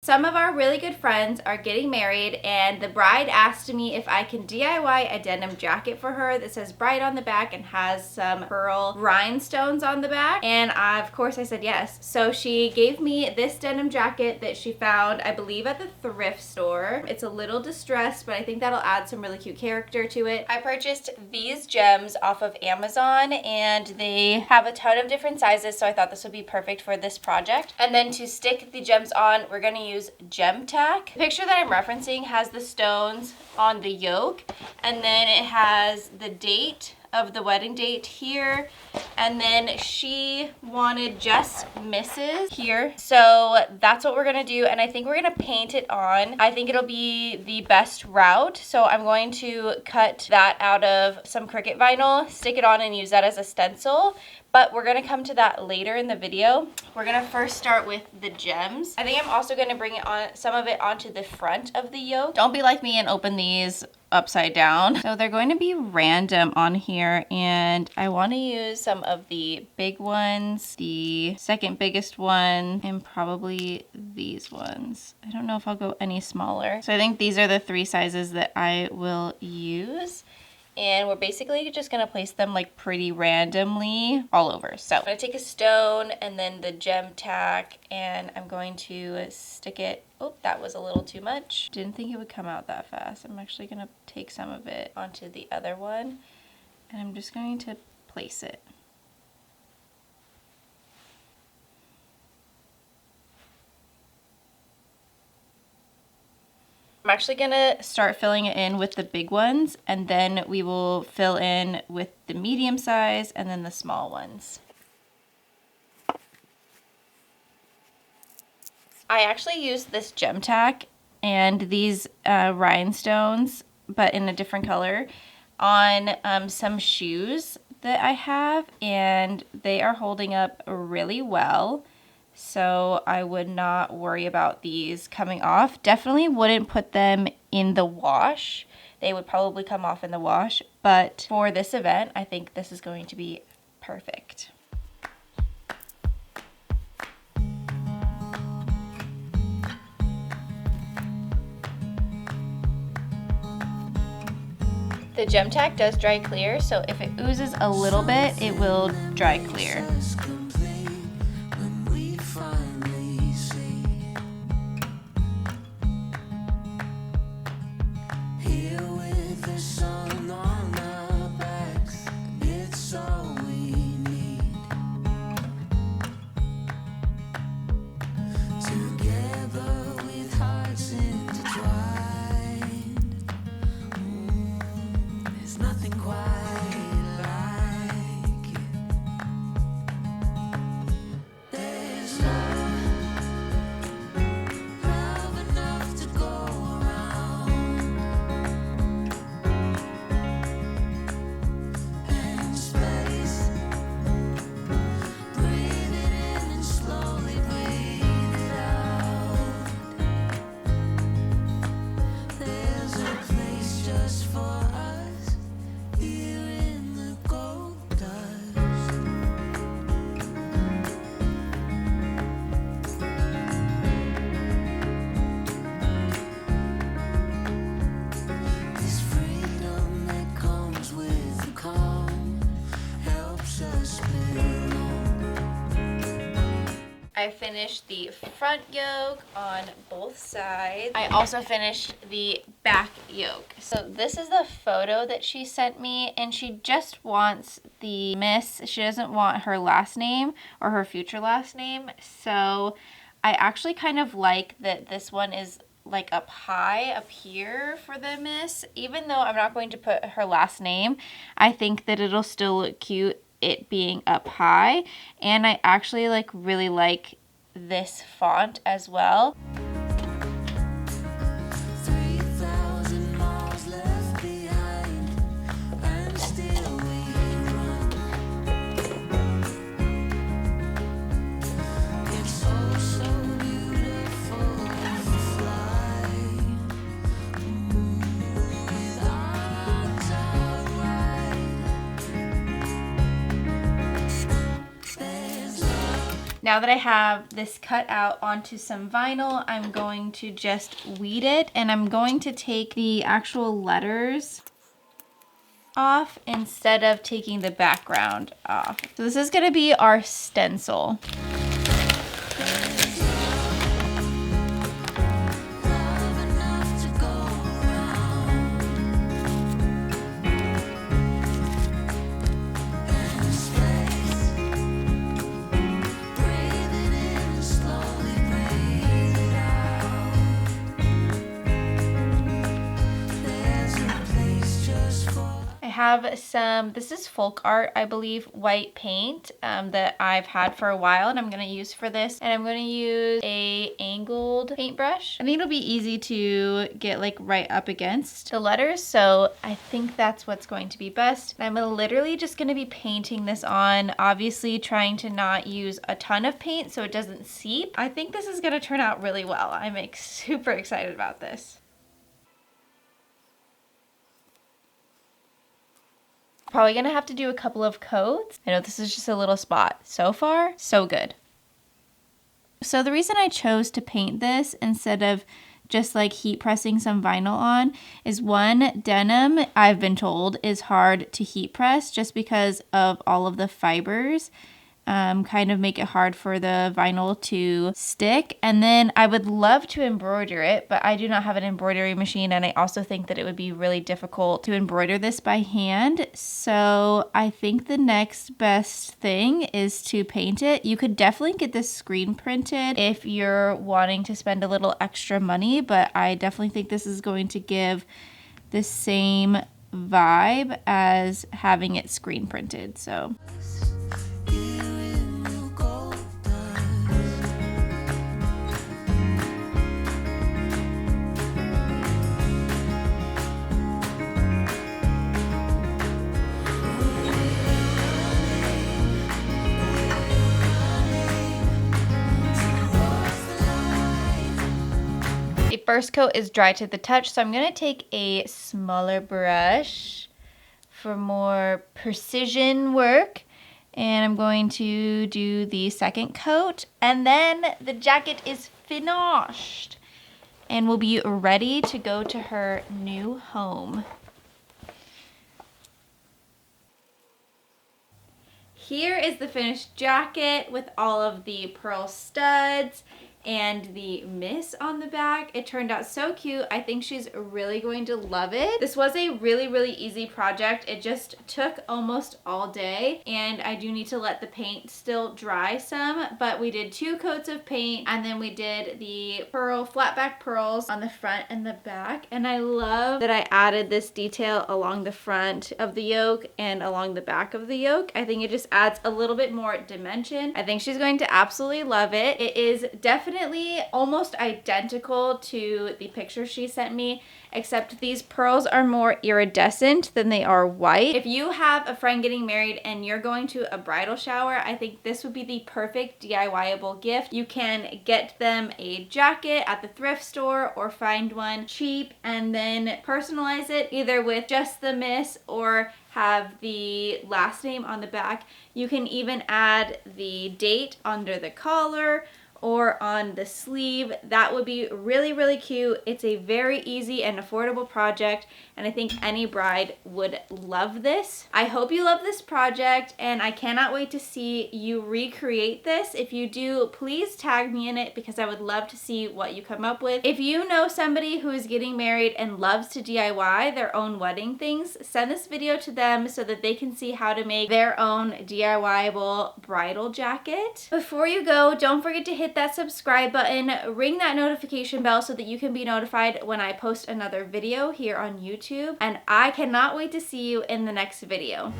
Some of our really good friends are getting married, and the bride asked me if I can DIY a denim jacket for her that says bride on the back and has some pearl rhinestones on the back, and of course I said yes. So she gave me this denim jacket that she found, I believe, at the thrift store. It's a little distressed, but I think that'll add some really cute character to it. I purchased these gems off of Amazon, and they have a ton of different sizes, so I thought this would be perfect for this project. And then to stick the gems on, we're gonna use gem tack. The picture that I'm referencing has the stones on the yoke, and then it has the date of the wedding date here, and then she wanted just misses here, so that's what we're gonna do. And I think we're gonna paint it on. I think it'll be the best route, so I'm going to cut that out of some Cricut vinyl, stick it on, and use that as a stencil. But we're gonna come to that later in the video. We're gonna first start with the gems. I think I'm also gonna bring it on, some of it onto the front of the yoke. Don't be like me and open these upside down. So they're going to be random on here, and I want to use some of the big ones, the second biggest one, and probably these ones. I don't know if I'll go any smaller. So I think these are the 3 sizes that I will use. And we're basically just gonna place them like pretty randomly all over. So I'm gonna take a stone and then the gem tack, and I'm going to stick it. Oh, that was a little too much. Didn't think it would come out that fast. I'm actually gonna take some of it onto the other one, and I'm just going to place it. I'm actually gonna start filling it in with the big ones, and then we will fill in with the medium size and then the small ones. I actually used this gem tack and these rhinestones, but in a different color, on some shoes that I have, and they are holding up really well. So I would not worry about these coming off. Definitely wouldn't put them in the wash. They would probably come off in the wash, but for this event, I think this is going to be perfect. The gem tack does dry clear, so if it oozes a little bit, it will dry clear. I finished the front yoke on both sides. I also finished the back yoke. So this is the photo that she sent me, and she just wants the miss. She doesn't want her last name or her future last name. So I actually kind of like that this one is like up high up here for the miss. Even though I'm not going to put her last name, I think that it'll still look cute it being up high. And I actually really like this font as well. Now that I have this cut out onto some vinyl, I'm going to just weed it, and I'm going to take the actual letters off instead of taking the background off. So this is gonna be our stencil. Have some, this is folk art, I believe, white paint that I've had for a while, and I'm going to use for this. And I'm going to use a angled paintbrush. I think it'll be easy to get like right up against the letters, so I think that's what's going to be best. And I'm literally just going to be painting this on, obviously trying to not use a ton of paint so it doesn't seep. I think this is going to turn out really well. I'm super excited about this. Probably gonna have to do a couple of coats. I know this is just a little spot. So far, so good. So the reason I chose to paint this instead of just like heat pressing some vinyl on is, one, denim, I've been told, is hard to heat press just because of all of the fibers. Kind of make it hard for the vinyl to stick. And then I would love to embroider it, but I do not have an embroidery machine, and I also think that it would be really difficult to embroider this by hand. So I think the next best thing is to paint it. You could definitely get this screen printed if you're wanting to spend a little extra money, but I definitely think this is going to give the same vibe as having it screen printed. So first coat is dry to the touch, so I'm going to take a smaller brush for more precision work, and I'm going to do the second coat, and then the jacket is finished and will be ready to go to her new home. Here is the finished jacket with all of the pearl studs and the miss on the back. It turned out so cute. I think she's really going to love it. This was a really easy project. It just took almost all day, and I do need to let the paint still dry some, but we did 2 coats of paint, and then we did the pearl flat back pearls on the front and the back. And I love that I added this detail along the front of the yoke and along the back of the yoke. I think it just adds a little bit more dimension. I think she's going to absolutely love it. It is definitely almost identical to the picture she sent me, except these pearls are more iridescent than they are white. If you have a friend getting married and you're going to a bridal shower, I think this would be the perfect DIY-able gift. You can get them a jacket at the thrift store or find one cheap and then personalize it either with just the miss or have the last name on the back. You can even add the date under the collar or on the sleeve. That would be really cute. It's a very easy and affordable project, and I think any bride would love this. I hope you love this project, and I cannot wait to see you recreate this. If you do, please tag me in it because I would love to see what you come up with. If you know somebody who is getting married and loves to DIY their own wedding things, send this video to them so that they can see how to make their own DIY-able bridal jacket. Before you go, don't forget to hit that subscribe button, ring that notification bell so that you can be notified when I post another video here on YouTube, and I cannot wait to see you in the next video.